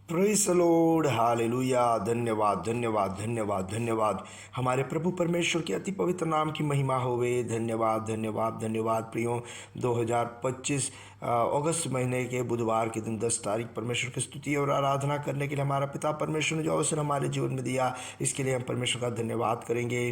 Praise the Lord, hallelujah. धन्यवाद, धन्यवाद, धन्यवाद, धन्यवाद। हमारे प्रभु परमेश्वर के अति पवित्र नाम की महिमा होवे। धन्यवाद, धन्यवाद, धन्यवाद। प्रियो, 2025 अगस्त महीने के बुधवार के दिन 10 तारीख परमेश्वर की स्तुति और आराधना करने के लिए हमारा पिता परमेश्वर ने जो अवसर हमारे जीवन में दिया, इसके लिए हम परमेश्वर का धन्यवाद करेंगे।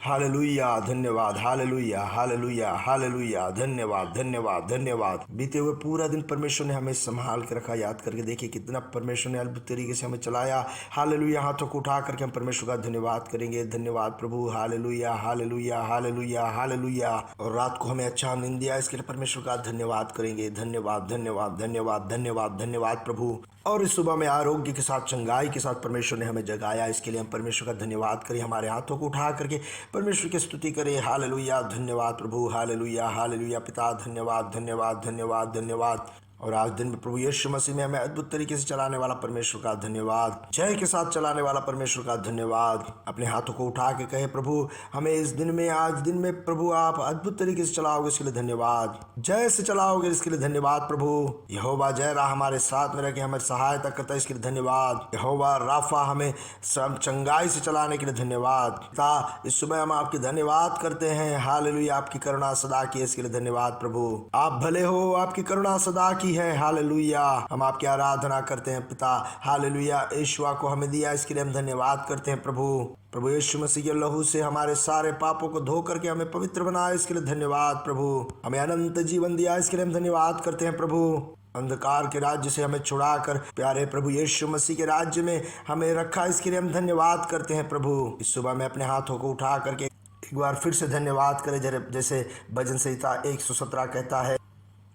हालेलुया, धन्यवाद, हालेलुया, हालेलुया, हालेलुया, धन्यवाद, धन्यवाद, धन्यवाद। बीते हुए पूरा दिन परमेश्वर ने हमें संभाल के रखा। याद करके देखिए कितना परमेश्वर ने अद्भुत तरीके से हमें चलाया। हालेलुया, हाथों को उठा करके हम परमेश्वर का धन्यवाद करेंगे। धन्यवाद प्रभु, हालेलुया, हालेलुया, हालेलुया, हालेलुया। और रात को हमें अच्छा नींद दिया, इसके लिए परमेश्वर का धन्यवाद करेंगे। धन्यवाद, धन्यवाद, धन्यवाद, धन्यवाद, धन्यवाद प्रभु। और इस सुबह में आरोग्य के साथ, चंगाई के साथ परमेश्वर ने हमें जगाया, इसके लिए हम परमेश्वर का धन्यवाद करें। हमारे हाथों को उठा करके परमेश्वर की स्तुति करें। हालेलुया, धन्यवाद प्रभु, हालेलुया, हालेलुया। पिता धन्यवाद, धन्यवाद, धन्यवाद, धन्यवाद। और आज दिन में प्रभु यीशु मसीह में हमें अद्भुत तरीके से चलाने वाला परमेश्वर का धन्यवाद। जय के साथ चलाने वाला परमेश्वर का धन्यवाद। अपने हाथों को उठा के कहे, प्रभु हमें इस दिन में, आज दिन में प्रभु आप अद्भुत तरीके से चलाओगे, इसके लिए धन्यवाद। जय से चलाओगे, इसके लिए धन्यवाद प्रभु। यहोवा जय रहा हमारे साथ में रह के हमें सहायता करता है, इसके लिए धन्यवाद। यहोवा राफा हमें सब चंगाई से चलाने के लिए धन्यवाद। पिता, इस सुबह हम आपकी धन्यवाद करते हैं। हालेलुया, आपकी करुणा सदा की है, इसके लिए धन्यवाद प्रभु। आप भले हो, आपकी करुणा सदा की है। हालेलुया, हम आपकी आराधना करते हैं पिता। हालेलुया, यीशुआ को हमें दिया, इसके लिए हम धन्यवाद करते हैं प्रभु। प्रभु यीशु मसीह के लहू से हमारे सारे पापों को धो करके हमें पवित्र बनाया, इसके लिए धन्यवाद प्रभु। हमें अनंत जीवन दिया, इसके लिए हम धन्यवाद करते हैं प्रभु। अंधकार के राज्य से हमें छुड़ाकर प्यारे प्रभु यीशु मसीह के राज्य में हमें रखा, इसके लिए हम धन्यवाद करते हैं प्रभु। इस सुबह में अपने हाथों को उठा करके एक बार फिर से धन्यवाद करें, जैसे भजन संहिता 117 कहता है,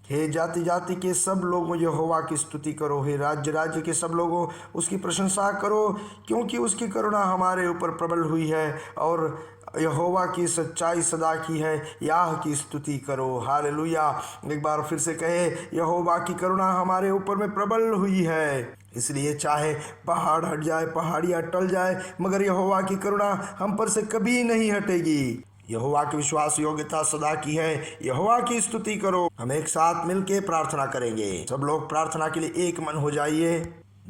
हे जाति जाति के सब लोगों यहोवा की स्तुति करो, हे राज्य राज्य के सब लोगों उसकी प्रशंसा करो, क्योंकि उसकी करुणा हमारे ऊपर प्रबल हुई है और यहोवा की सच्चाई सदा की है, याह की स्तुति करो। हालेलुया, एक बार फिर से कहे, यहोवा की करुणा हमारे ऊपर में प्रबल हुई है, इसलिए चाहे पहाड़ हट जाए, पहाड़ियाँ टल जाए, मगर यहोवा की करुणा हम पर से कभी नहीं हटेगी। यहोवा की विश्वास योग्यता सदा की है, यहोवा की स्तुति करो। हम एक साथ मिलके प्रार्थना करेंगे। सब लोग प्रार्थना के लिए एक मन हो जाइए।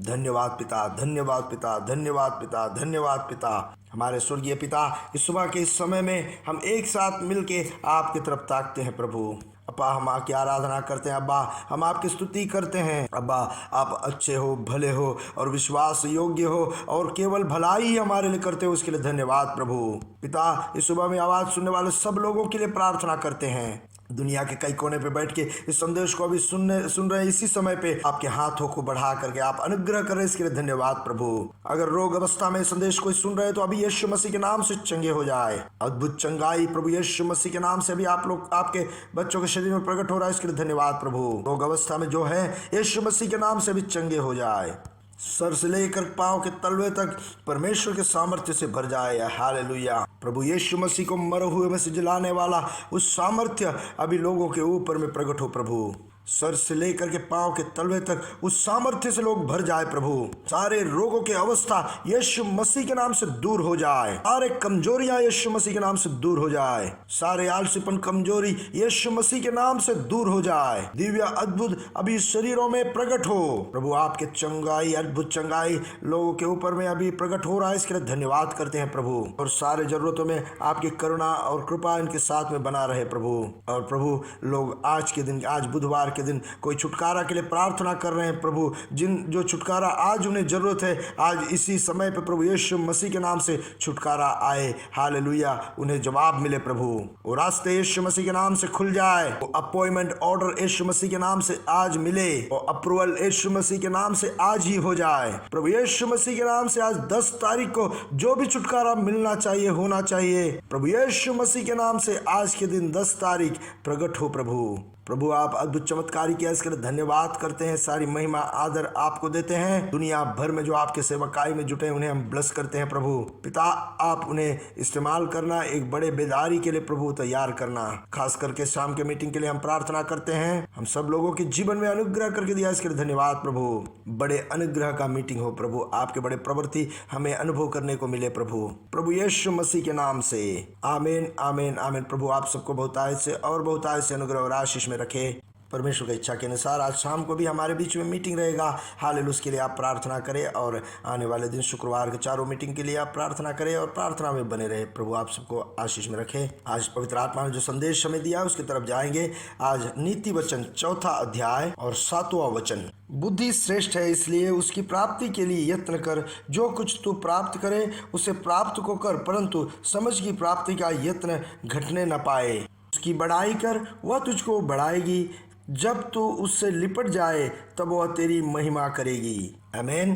धन्यवाद पिता, धन्यवाद पिता, धन्यवाद पिता, धन्यवाद पिता। हमारे स्वर्गीय पिता, इस सुबह के इस समय में हम एक साथ मिलके आपकी तरफ ताकते हैं प्रभु। अब्बा, हम आपकी आराधना करते हैं। अब्बा, हम आपकी स्तुति करते हैं। अब्बा, आप अच्छे हो, भले हो और विश्वास योग्य हो और केवल भलाई हमारे लिए करते हो, उसके लिए धन्यवाद प्रभु। पिता, इस सुबह में आवाज़ सुनने वाले सब लोगों के लिए प्रार्थना करते हैं। दुनिया के कई कोने पे बैठ के इस संदेश को अभी सुन रहे हैं, इसी समय पे आपके हाथों को बढ़ा करके आप अनुग्रह करें, इसके लिए धन्यवाद प्रभु। अगर रोग अवस्था में इस संदेश को सुन रहे हैं तो अभी यीशु मसीह के नाम से चंगे हो जाए। अद्भुत चंगाई प्रभु यीशु मसीह के नाम से अभी आप लोग, आपके बच्चों के शरीर में प्रकट हो रहा है, इसके लिए धन्यवाद प्रभु। रोग अवस्था में जो है, यीशु मसीह के नाम से भी चंगे हो जाए। सर से लेकर पांव के तलवे तक परमेश्वर के सामर्थ्य से भर जाए। हालेलुया, प्रभु यीशु मसीह को मरे हुए में से जिलाने वाला उस सामर्थ्य अभी लोगों के ऊपर में प्रकट हो प्रभु। सर से लेकर के पांव के तलवे तक उस सामर्थ्य से लोग भर जाए प्रभु। सारे रोगों की अवस्था यीशु मसीह के नाम से दूर हो जाए। सारे कमजोरियां यीशु मसीह के नाम से दूर हो जाए। सारे आलसीपन, कमजोरी यीशु मसीह के नाम से दूर हो जाए। दिव्य अद्भुत अभी शरीरों में प्रकट हो प्रभु। आपके चंगाई, अद्भुत चंगाई लोगों के ऊपर में अभी प्रकट हो रहा है, इसके लिए धन्यवाद करते हैं प्रभु। और सारे जरूरतों में आपकी करुणा और कृपा इनके साथ में बना रहे प्रभु। और प्रभु, लोग आज के दिन, आज बुधवार के दिन कोई छुटकारा के लिए प्रार्थना कर रहे हैं प्रभु। जो छुटकारा आज उन्हें जरूरत है, आज इसी समय पे प्रभु यीशु मसीह के नाम से छुटकारा आए। हालेलुया, उन्हें जवाब मिले प्रभु। वो रास्ते यीशु मसीह के नाम से खुल जाए। वो अपॉइंटमेंट ऑर्डर यीशु मसीह के नाम से आज मिले। वो अप्रूवल यीशु मसीह के नाम से आज ही हो जाए प्रभु यीशु मसीह के नाम से। आज 10 तारीख को जो भी छुटकारा मिलना चाहिए, होना चाहिए प्रभु यीशु मसीह के नाम से, आज के दिन 10 तारीख प्रकट हो प्रभु। प्रभु, आप अद्भुत चमत्कारी किया, इसके लिए धन्यवाद करते हैं। सारी महिमा आदर आपको देते हैं। दुनिया भर में जो आपके सेवकाई में जुटे, उन्हें हम ब्लेस करते हैं प्रभु। पिता, आप उन्हें इस्तेमाल करना, एक बड़े बेदारी के लिए प्रभु तैयार करना। खास करके शाम के मीटिंग के लिए हम प्रार्थना करते हैं। हम सब लोगों के जीवन में अनुग्रह करके दिया, इसके लिए धन्यवाद प्रभु। बड़े अनुग्रह का मीटिंग हो प्रभु। आपके बड़े प्रवृत्ति हमें अनुभव करने को मिले प्रभु। प्रभु यीशु मसीह के नाम से आमीन, आमीन, आमीन। प्रभु, आप सबको बहुतायत से और बहुतायत से अनुग्रह और आशीष में रखे। परमेश्वर की इच्छा के अनुसार आज शाम को भी हमारे बीच में मीटिंग रहेगा। हालेलुया, उसके लिए आप प्रार्थना करें और आने वाले दिन शुक्रवार के चारों मीटिंग के लिए आप प्रार्थना करें और प्रार्थना में बने रहे। प्रभु आप सबको आशीष में रखे। आज पवित्र आत्मा ने जो संदेश हमें दिया उसकी तरफ जाएंगे। आज नीति वचन 4 अध्याय और 7वां वचन। बुद्धि श्रेष्ठ है, इसलिए उसकी प्राप्ति के लिए यत्न कर। जो कुछ तू प्राप्त करे उसे प्राप्त को कर, परंतु समझ की प्राप्ति का यत्न घटने न पाए। उसकी बड़ाई कर, वह तुझको बढ़ाएगी। जब तू उससे लिपट जाए तब वह तेरी महिमा करेगी। आमीन।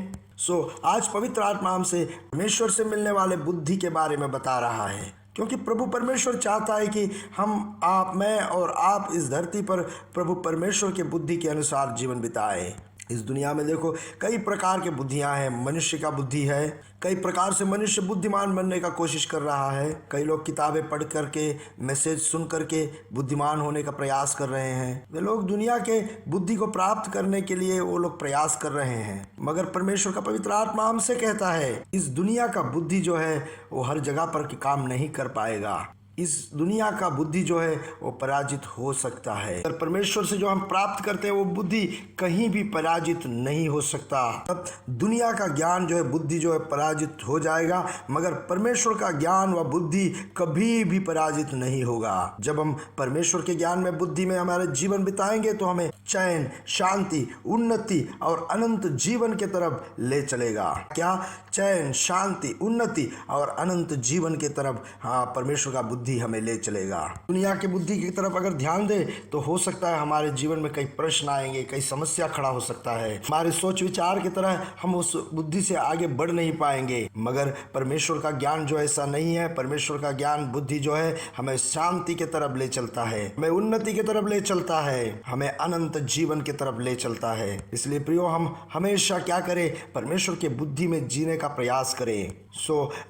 आज पवित्र आत्मा हमसे परमेश्वर से मिलने वाले बुद्धि के बारे में बता रहा है, क्योंकि प्रभु परमेश्वर चाहता है कि हम, आप, मैं और आप इस धरती पर प्रभु परमेश्वर के बुद्धि के अनुसार जीवन बिताएं। इस दुनिया में देखो कई प्रकार के बुद्धियां हैं। मनुष्य का बुद्धि है, कई प्रकार से मनुष्य बुद्धिमान बनने का कोशिश कर रहा है। कई लोग किताबें पढ़ करके, मैसेज सुन करके बुद्धिमान होने का प्रयास कर रहे हैं। वे लोग दुनिया के बुद्धि को प्राप्त करने के लिए वो लोग प्रयास कर रहे हैं, मगर परमेश्वर का पवित्र आत्मा हमसे कहता है इस दुनिया का बुद्धि जो है वो हर जगह पर काम नहीं कर पाएगा। इस दुनिया का बुद्धि जो है वो पराजित हो सकता है, पर परमेश्वर से जो हम प्राप्त करते हैं वो बुद्धि कहीं भी पराजित नहीं हो सकता। तब दुनिया का ज्ञान जो है, बुद्धि जो है पराजित हो जाएगा, मगर परमेश्वर का ज्ञान व बुद्धि कभी भी पराजित नहीं होगा। जब हम परमेश्वर के ज्ञान में, बुद्धि में हमारे जीवन बिताएंगे तो हमें चैन, शांति, उन्नति और अनंत जीवन के तरफ ले चलेगा। क्या? चैन, शांति, उन्नति और अनंत जीवन के तरफ परमेश्वर का बुद्धि हमें ले चलेगा। दुनिया के बुद्धि की तरफ अगर ध्यान दे तो हो सकता है हमारे जीवन में कई प्रश्न आएंगे, कई समस्या खड़ा हो सकता है। हमारे सोच विचार की तरह हम उस बुद्धि से आगे बढ़ नहीं पाएंगे, मगर परमेश्वर का ज्ञान जो ऐसा नहीं है। परमेश्वर का ज्ञान, बुद्धि जो है हमें शांति की तरफ ले चलता है, हमें उन्नति की तरफ ले चलता है, हमें अनंत जीवन की तरफ ले चलता है। इसलिए प्रियो, हम हमेशा क्या करें? परमेश्वर के बुद्धि में जीने का प्रयास करें।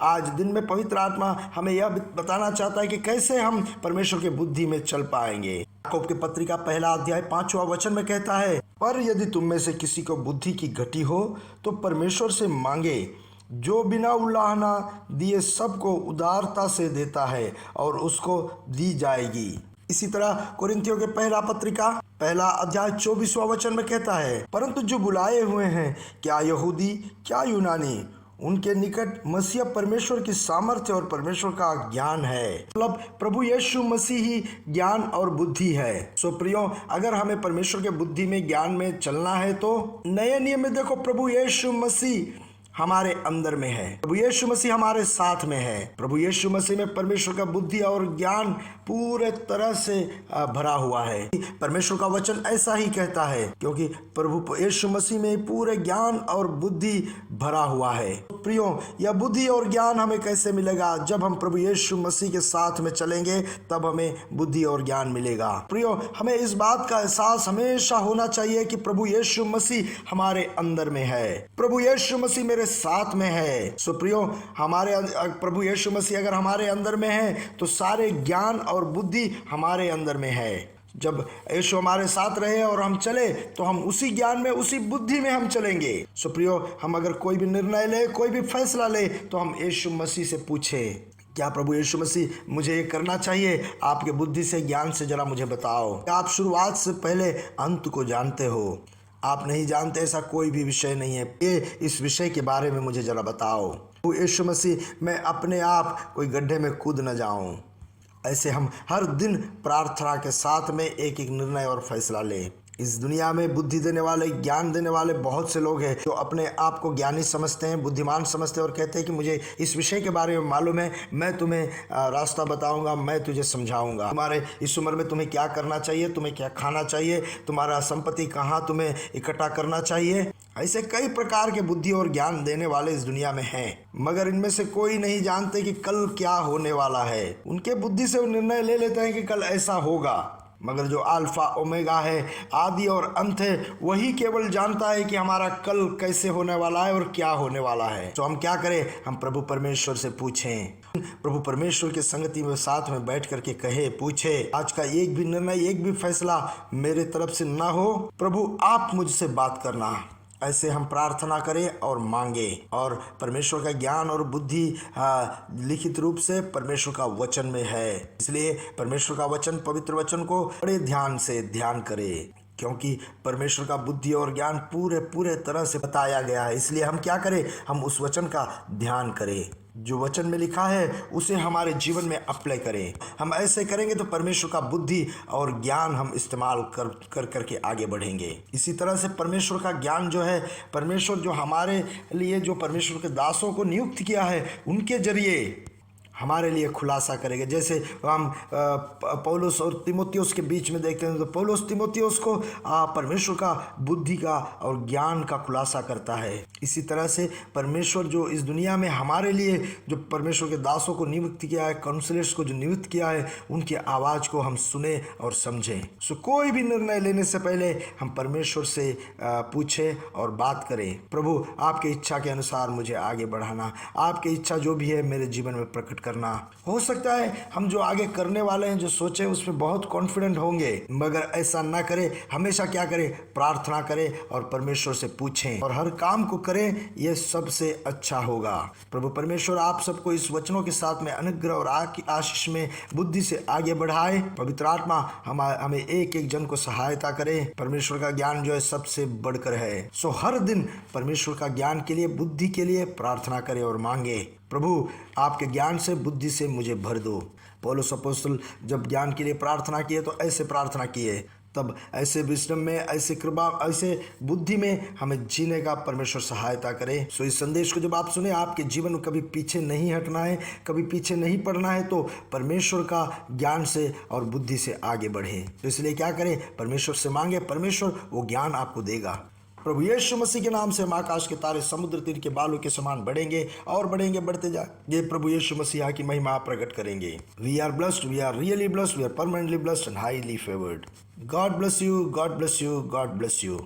आज दिन में पवित्र आत्मा हमें यह बताना चाहता है कि कैसे हम परमेश्वर के बुद्धि में चल पाएंगे। याकूब की पत्री का 1 अध्याय 5वां वचन में कहता है, पर यदि तुम में से किसी को बुद्धि की घटी हो तो परमेश्वर से मांगे, जो बिना उलाहना दिए सबको उदारता से देता है और उसको दी जाएगी। इसी तरह कोरिन्थियों के 1 पत्रिका 1 अध्याय 24वां वचन में कहता है, परंतु जो बुलाए हुए हैं, क्या यहूदी क्या यूनानी, उनके निकट मसीह परमेश्वर की सामर्थ्य और परमेश्वर का ज्ञान है। मतलब प्रभु यीशु मसीह ही ज्ञान और बुद्धि है। प्रियो, अगर हमें परमेश्वर के बुद्धि में, ज्ञान में चलना है तो नए नियम में देखो प्रभु यीशु मसीह हमारे अंदर में है, प्रभु यीशु मसीह हमारे साथ में है। प्रभु यीशु मसीह में परमेश्वर का बुद्धि और ज्ञान पूरे तरह से भरा हुआ है। परमेश्वर का वचन ऐसा ही कहता है, क्योंकि प्रभु यीशु मसीह में पूरे ज्ञान और बुद्धि भरा हुआ है। प्रियो, यह बुद्धि और ज्ञान हमें कैसे मिलेगा? जब हम प्रभु यीशु मसीह के साथ में चलेंगे तब हमें बुद्धि और ज्ञान मिलेगा। प्रियो, हमें इस बात का एहसास हमेशा होना चाहिए कि प्रभु यीशु मसीह हमारे अंदर में है, प्रभु यीशु मसीह मेरे साथ में है। प्रियो, हमारे प्रभु यीशु मसीह अगर हमारे अंदर में है तो सारे ज्ञान और बुद्धि हमारे अंदर में है। जब यीशु हमारे साथ रहे और हम चले तो हम उसी ज्ञान में, उसी बुद्धि में हम चलेंगे। प्रियो, हम अगर कोई भी निर्णय ले, कोई भी फैसला ले तो हम यीशु मसीह से पूछे, क्या प्रभु यीशु मसीह मुझे ये करना चाहिए? आपके बुद्धि से, ज्ञान से जरा मुझे बताओ। आप शुरुआत से पहले अंत को जानते हो? आप नहीं जानते ऐसा कोई भी विषय नहीं है। ये इस विषय के बारे में मुझे जरा बताओ। यीशु मसीह, मैं अपने आप कोई गड्ढे में कूद न जाऊं। ऐसे हम हर दिन प्रार्थना के साथ में एक एक निर्णय और फैसला लें। इस दुनिया में बुद्धि देने वाले, ज्ञान देने वाले बहुत से लोग हैं जो अपने आप को ज्ञानी समझते हैं, बुद्धिमान समझते हैं और कहते हैं कि मुझे इस विषय के बारे में मालूम है, मैं तुम्हें रास्ता बताऊंगा, मैं तुझे समझाऊंगा। तुम्हारे इस उम्र में तुम्हें क्या करना चाहिए, तुम्हें क्या खाना चाहिए, तुम्हारा संपत्ति कहाँ तुम्हें इकट्ठा करना चाहिए। ऐसे कई प्रकार के बुद्धि और ज्ञान देने वाले इस दुनिया में हैं, मगर इनमें से कोई नहीं जानते कि कल क्या होने वाला है। उनके बुद्धि से वो निर्णय ले लेते हैं कि कल ऐसा होगा, मगर जो अल्फा ओमेगा है, आदि और अंत है, वही केवल जानता है कि हमारा कल कैसे होने वाला है और क्या होने वाला है। तो हम क्या करें? हम प्रभु परमेश्वर से पूछें, प्रभु परमेश्वर के संगति में साथ में बैठ करके कहे, पूछे, आज का एक भी निर्णय, एक भी फैसला मेरे तरफ से ना हो, प्रभु आप मुझसे बात करना, ऐसे हम प्रार्थना करें और मांगे, और परमेश्वर का ज्ञान और बुद्धि लिखित रूप से परमेश्वर का वचन में है। इसलिए परमेश्वर का वचन, पवित्र वचन को बड़े ध्यान से ध्यान करें, क्योंकि परमेश्वर का बुद्धि और ज्ञान पूरे पूरे तरह से बताया गया है। इसलिए हम क्या करें, हम उस वचन का ध्यान करें, जो वचन में लिखा है उसे हमारे जीवन में अप्लाई करें। हम ऐसे करेंगे तो परमेश्वर का बुद्धि और ज्ञान हम इस्तेमाल कर करके आगे बढ़ेंगे। इसी तरह से परमेश्वर का ज्ञान जो है, परमेश्वर जो हमारे लिए, जो परमेश्वर के दासों को नियुक्त किया है, उनके जरिए हमारे लिए खुलासा करेंगे। जैसे हम पौलुस और तीमुथियुस के बीच में देखते हैं, तो पौलुस तीमुथियुस को परमेश्वर का बुद्धि का और ज्ञान का खुलासा करता है। इसी तरह से परमेश्वर जो इस दुनिया में हमारे लिए, जो परमेश्वर के दासों को नियुक्त किया है, काउंसलर्स को जो नियुक्त किया है, उनकी आवाज़ को हम सुने और समझें। सो कोई भी निर्णय लेने से पहले हम परमेश्वर से पूछें और बात करें, प्रभु आपकी इच्छा के अनुसार मुझे आगे बढ़ाना, आपकी इच्छा जो भी है मेरे जीवन में प्रकट करना। हो सकता है हम जो आगे करने वाले हैं, जो सोचे, उसमें बहुत कॉन्फिडेंट होंगे, मगर ऐसा ना करें। हमेशा क्या करें, प्रार्थना करें और परमेश्वर से पूछें और हर काम को करें, यह सबसे अच्छा होगा। प्रभु परमेश्वर आप सबको इस वचनों के साथ में अनुग्रह और आशीष में बुद्धि से आगे बढ़ाए। पवित्र आत्मा हमें एक एक जन को सहायता करे। परमेश्वर का ज्ञान जो है सबसे बढ़कर है। सो हर दिन परमेश्वर का ज्ञान के लिए, बुद्धि के लिए प्रार्थना करें और मांगे, प्रभु आपके ज्ञान से, बुद्धि से मुझे भर दो। पौलुस अपोस्तल जब ज्ञान के लिए प्रार्थना किए तो ऐसे प्रार्थना किए, तब ऐसे विश्रम में, ऐसे कृपा, ऐसे बुद्धि में हमें जीने का परमेश्वर सहायता करे। सो इस संदेश को जब आप सुने, आपके जीवन में कभी पीछे नहीं हटना है, कभी पीछे नहीं पड़ना है, तो परमेश्वर का ज्ञान से और बुद्धि से आगे बढ़े। तो इसलिए क्या करें, परमेश्वर से मांगे, परमेश्वर वो ज्ञान आपको देगा। प्रभु यीशु मसीह के नाम से हम आकाश के तारे समुद्र तीर के बालों के समान बढ़ेंगे और बढ़ेंगे, बढ़ते जाएंगे। प्रभु यीशु मसीह की महिमा प्रकट करेंगे। We are blessed, we are really blessed, we are permanently blessed and highly favoured. God bless you, God bless you, God bless you.